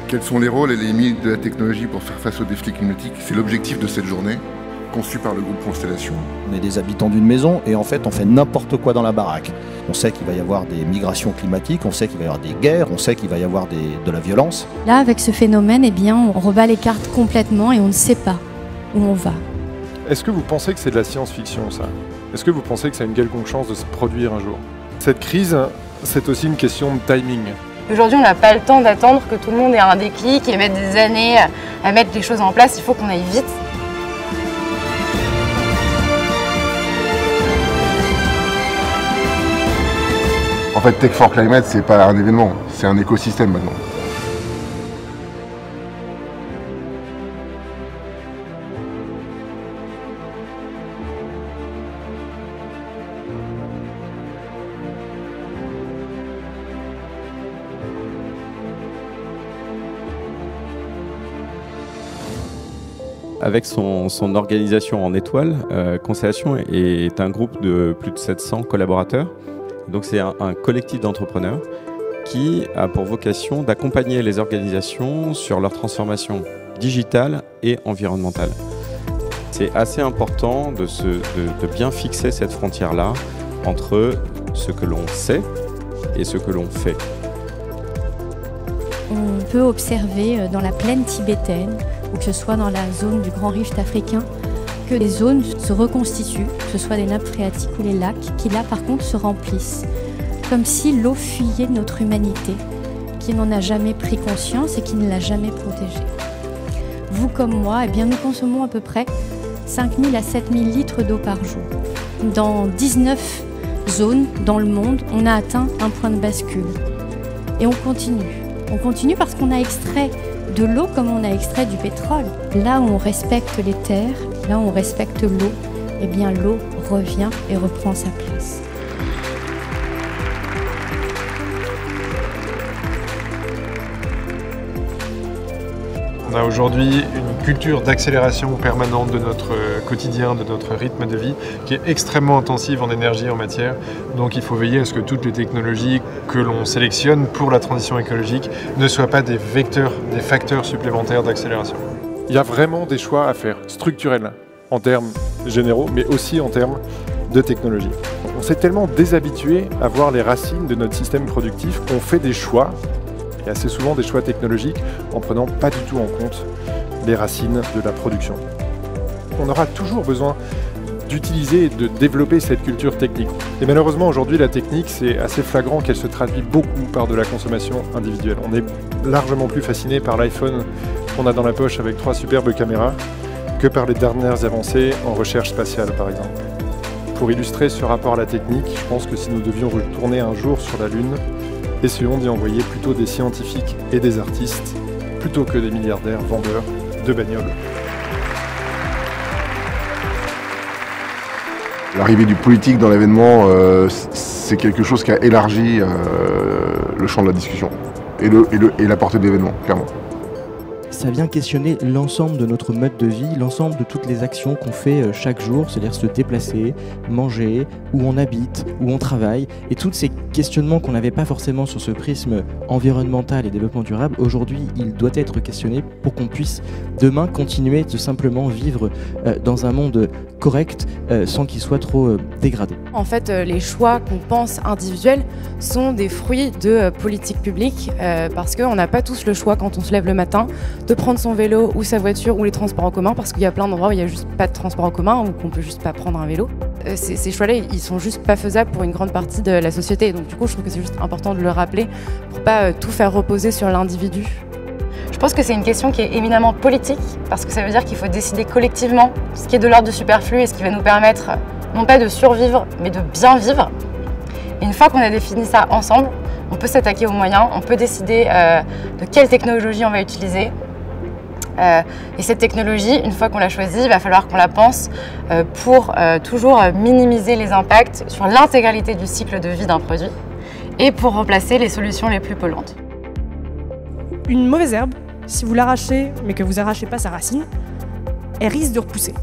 Quels sont les rôles et les limites de la technologie pour faire face aux défis climatiques? C'est l'objectif de cette journée, conçue par le groupe Constellation. On est des habitants d'une maison et en fait on fait n'importe quoi dans la baraque. On sait qu'il va y avoir des migrations climatiques, on sait qu'il va y avoir des guerres, on sait qu'il va y avoir de la violence. Là, avec ce phénomène, eh bien, on rebat les cartes complètement et on ne sait pas où on va. Est-ce que vous pensez que c'est de la science-fiction, ça? Est-ce que vous pensez que ça a une quelconque chance de se produire un jour? Cette crise, c'est aussi une question de timing. Aujourd'hui, on n'a pas le temps d'attendre que tout le monde ait un déclic et mettre des années à mettre les choses en place. Il faut qu'on aille vite. En fait, Tech for Climate, c'est pas un événement, c'est un écosystème maintenant. Avec son organisation en étoile, Constellation est un groupe de plus de 700 collaborateurs. Donc c'est un collectif d'entrepreneurs qui a pour vocation d'accompagner les organisations sur leur transformation digitale et environnementale. C'est assez important de bien fixer cette frontière-là entre ce que l'on sait et ce que l'on fait. On peut observer dans la plaine tibétaine, ou que ce soit dans la zone du Grand Rift africain, que les zones se reconstituent, que ce soit des nappes phréatiques ou les lacs, qui là par contre se remplissent. Comme si l'eau fuyait de notre humanité, qui n'en a jamais pris conscience et qui ne l'a jamais protégée. Vous comme moi, eh bien, nous consommons à peu près 5 000 à 7 000 litres d'eau par jour. Dans 19 zones dans le monde, on a atteint un point de bascule. Et on continue. On continue parce qu'on a extrait de l'eau comme on a extrait du pétrole. Là où on respecte les terres, là où on respecte l'eau, eh bien l'eau revient et reprend sa place. On a aujourd'hui une culture d'accélération permanente de notre quotidien, de notre rythme de vie, qui est extrêmement intensive en énergie et en matière. Donc il faut veiller à ce que toutes les technologies que l'on sélectionne pour la transition écologique ne soient pas des vecteurs, des facteurs supplémentaires d'accélération. Il y a vraiment des choix à faire, structurels, en termes généraux, mais aussi en termes de technologie. On s'est tellement déshabitué à voir les racines de notre système productif qu'on fait des choix, et assez souvent des choix technologiques, en prenant pas du tout en compte les racines de la production. On aura toujours besoin d'utiliser et de développer cette culture technique. Et malheureusement aujourd'hui la technique, c'est assez flagrant qu'elle se traduit beaucoup par de la consommation individuelle. On est largement plus fasciné par l'iPhone qu'on a dans la poche avec 3 superbes caméras que par les dernières avancées en recherche spatiale par exemple. Pour illustrer ce rapport à la technique, je pense que si nous devions retourner un jour sur la Lune, essayons d'y envoyer plutôt des scientifiques et des artistes, plutôt que des milliardaires vendeurs de bagnoles. L'arrivée du politique dans l'événement, c'est quelque chose qui a élargi le champ de la discussion et la portée de l'événement, clairement. Ça vient questionner l'ensemble de notre mode de vie, l'ensemble de toutes les actions qu'on fait chaque jour, c'est-à-dire se déplacer, manger, où on habite, où on travaille. Et tous ces questionnements qu'on n'avait pas forcément sur ce prisme environnemental et développement durable, aujourd'hui, il doit être questionné pour qu'on puisse demain continuer de simplement vivre dans un monde correct sans qu'il soit trop dégradé. En fait, les choix qu'on pense individuels sont des fruits de politiques publiques parce qu'on n'a pas tous le choix quand on se lève le matin de prendre son vélo ou sa voiture ou les transports en commun parce qu'il y a plein d'endroits où il n'y a juste pas de transport en commun ou qu'on peut juste pas prendre un vélo. Ces choix-là, ils sont juste pas faisables pour une grande partie de la société. Donc du coup, je trouve que c'est juste important de le rappeler pour pas tout faire reposer sur l'individu. Je pense que c'est une question qui est éminemment politique parce que ça veut dire qu'il faut décider collectivement ce qui est de l'ordre du superflu et ce qui va nous permettre non pas de survivre mais de bien vivre. Et une fois qu'on a défini ça ensemble, on peut s'attaquer aux moyens, on peut décider de quelle technologie on va utiliser. Et cette technologie, une fois qu'on l'a choisie, il va falloir qu'on la pense pour toujours minimiser les impacts sur l'intégralité du cycle de vie d'un produit et pour remplacer les solutions les plus polluantes. Une mauvaise herbe, si vous l'arrachez mais que vous n'arrachez pas sa racine, elle risque de repousser.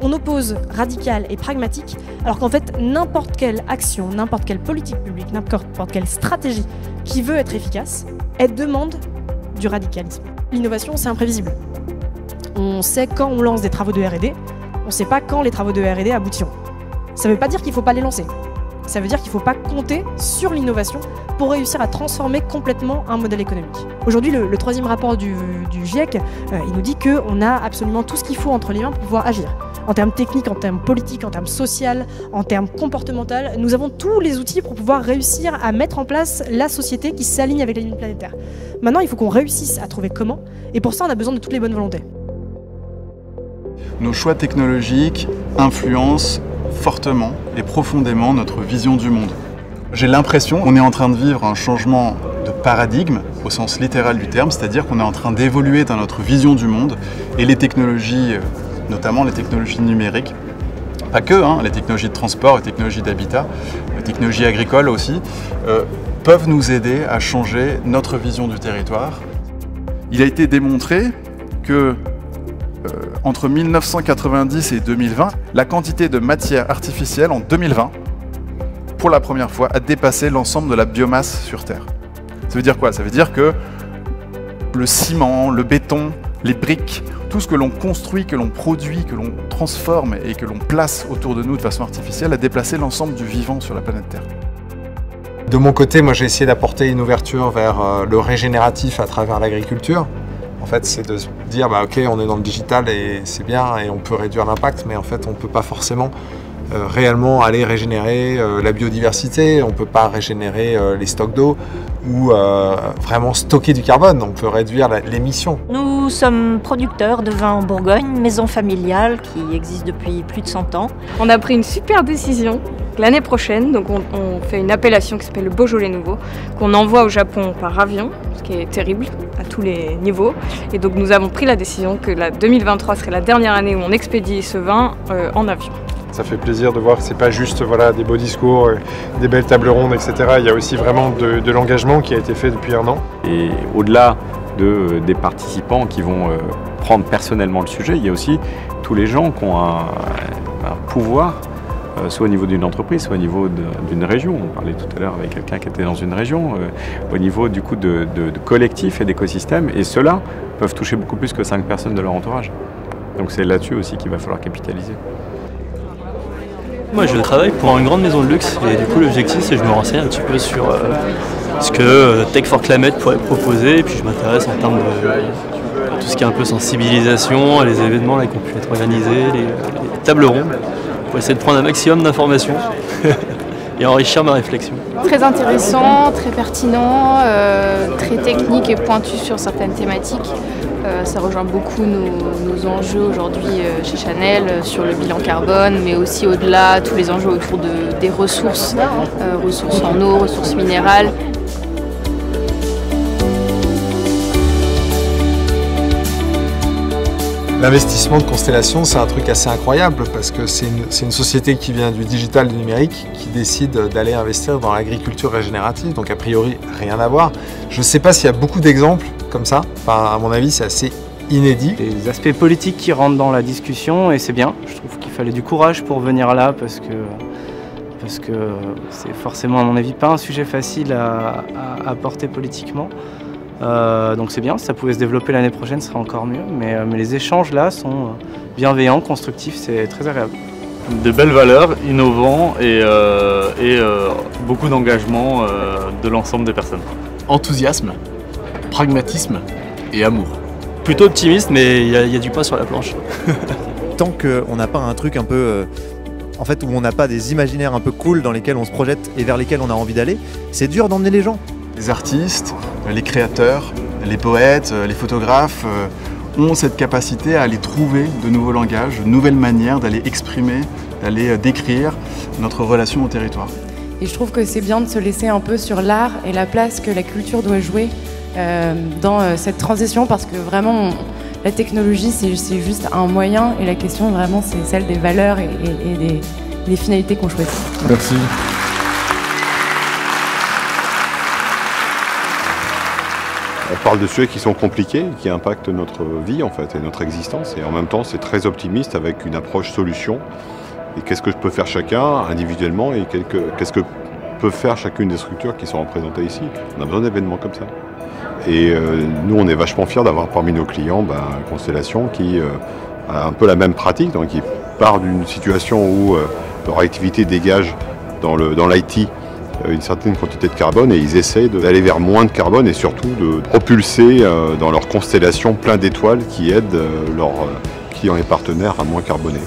On oppose radical et pragmatique, alors qu'en fait, n'importe quelle action, n'importe quelle politique publique, n'importe quelle stratégie qui veut être efficace, elle demande du radicalisme. L'innovation, c'est imprévisible. On sait quand on lance des travaux de R&D, on ne sait pas quand les travaux de R&D aboutiront. Ça ne veut pas dire qu'il ne faut pas les lancer. Ça veut dire qu'il ne faut pas compter sur l'innovation pour réussir à transformer complètement un modèle économique. Aujourd'hui, le troisième rapport du GIEC, il nous dit qu'on a absolument tout ce qu'il faut entre les mains pour pouvoir agir. En termes techniques, en termes politiques, en termes sociaux, en termes comportementaux, nous avons tous les outils pour pouvoir réussir à mettre en place la société qui s'aligne avec les limites planétaires. Maintenant, il faut qu'on réussisse à trouver comment, et pour ça, on a besoin de toutes les bonnes volontés. Nos choix technologiques influencent fortement et profondément notre vision du monde. J'ai l'impression qu'on est en train de vivre un changement de paradigme au sens littéral du terme, c'est-à-dire qu'on est en train d'évoluer dans notre vision du monde et les technologies, notamment les technologies numériques, pas que, les technologies de transport, les technologies d'habitat, les technologies agricoles aussi, peuvent nous aider à changer notre vision du territoire. Il a été démontré que entre 1990 et 2020, la quantité de matière artificielle en 2020, pour la première fois, a dépassé l'ensemble de la biomasse sur Terre. Ça veut dire quoi? Ça veut dire que le ciment, le béton, les briques, tout ce que l'on construit, que l'on produit, que l'on transforme et que l'on place autour de nous de façon artificielle a déplacé l'ensemble du vivant sur la planète Terre. De mon côté, moi j'ai essayé d'apporter une ouverture vers le régénératif à travers l'agriculture. En fait, c'est de se dire, ok, on est dans le digital et c'est bien et on peut réduire l'impact, mais en fait, on ne peut pas forcément réellement aller régénérer la biodiversité, on ne peut pas régénérer les stocks d'eau ou vraiment stocker du carbone, on peut réduire l'émission. Nous sommes producteurs de vin en Bourgogne, maison familiale qui existe depuis plus de 100 ans. On a pris une super décision. L'année prochaine, donc on fait une appellation qui s'appelle le Beaujolais Nouveau, qu'on envoie au Japon par avion, ce qui est terrible à tous les niveaux. Et donc nous avons pris la décision que la 2023 serait la dernière année où on expédie ce vin en avion. Ça fait plaisir de voir que c'est pas juste des beaux discours, des belles tables rondes, etc. Il y a aussi vraiment de l'engagement qui a été fait depuis 1 an. Et au-delà des participants qui vont prendre personnellement le sujet, il y a aussi tous les gens qui ont un pouvoir, soit au niveau d'une entreprise, soit au niveau d'une région. On parlait tout à l'heure avec quelqu'un qui était dans une région, au niveau du coup de collectifs et d'écosystèmes, et ceux-là peuvent toucher beaucoup plus que 5 personnes de leur entourage. Donc c'est là-dessus aussi qu'il va falloir capitaliser. Moi je travaille pour une grande maison de luxe et du coup l'objectif c'est que je me renseigne un petit peu sur ce que Tech for Climate pourrait proposer, et puis je m'intéresse en termes de tout ce qui est un peu sensibilisation, les événements là, qui ont pu être organisés, les tables rondes, pour essayer de prendre un maximum d'informations et enrichir ma réflexion. Très intéressant, très pertinent, très technique et pointu sur certaines thématiques. Ça rejoint beaucoup nos enjeux aujourd'hui chez Chanel sur le bilan carbone, mais aussi au-delà, tous les enjeux autour des ressources, ressources en eau, ressources minérales. L'investissement de Constellation, c'est un truc assez incroyable parce que c'est une société qui vient du digital, du numérique, qui décide d'aller investir dans l'agriculture régénérative, donc a priori rien à voir. Je ne sais pas s'il y a beaucoup d'exemples comme ça, enfin, à mon avis c'est assez inédit. Des aspects politiques qui rentrent dans la discussion et c'est bien. Je trouve qu'il fallait du courage pour venir là parce que c'est forcément à mon avis pas un sujet facile à porter politiquement. Donc c'est bien, si ça pouvait se développer l'année prochaine, ce serait encore mieux. Mais les échanges là sont bienveillants, constructifs, c'est très agréable. De belles valeurs, innovants et beaucoup d'engagement de l'ensemble des personnes. Enthousiasme, pragmatisme et amour. Plutôt optimiste, mais il y a du pain sur la planche. Tant qu'on n'a pas un truc un peu... en fait, où on n'a pas des imaginaires un peu cool dans lesquels on se projette et vers lesquels on a envie d'aller, c'est dur d'emmener les gens. Les artistes, les créateurs, les poètes, les photographes ont cette capacité à aller trouver de nouveaux langages, de nouvelles manières d'aller exprimer, d'aller décrire notre relation au territoire. Et je trouve que c'est bien de se laisser un peu sur l'art et la place que la culture doit jouer dans cette transition, parce que vraiment la technologie c'est juste un moyen et la question vraiment c'est celle des valeurs et des finalités qu'on choisit. Merci. On parle de sujets qui sont compliqués, qui impactent notre vie en fait et notre existence, et en même temps c'est très optimiste avec une approche solution. Et qu'est-ce que je peux faire chacun individuellement et qu'est-ce que peut faire chacune des structures qui sont représentées ici. On a besoin d'événements comme ça. Et nous, on est vachement fiers d'avoir parmi nos clients Constellation qui a un peu la même pratique, donc qui part d'une situation où leur activité dégage dans l'IT une certaine quantité de carbone et ils essayent d'aller vers moins de carbone et surtout de propulser dans leur constellation plein d'étoiles qui aident leurs clients et partenaires à moins carboner.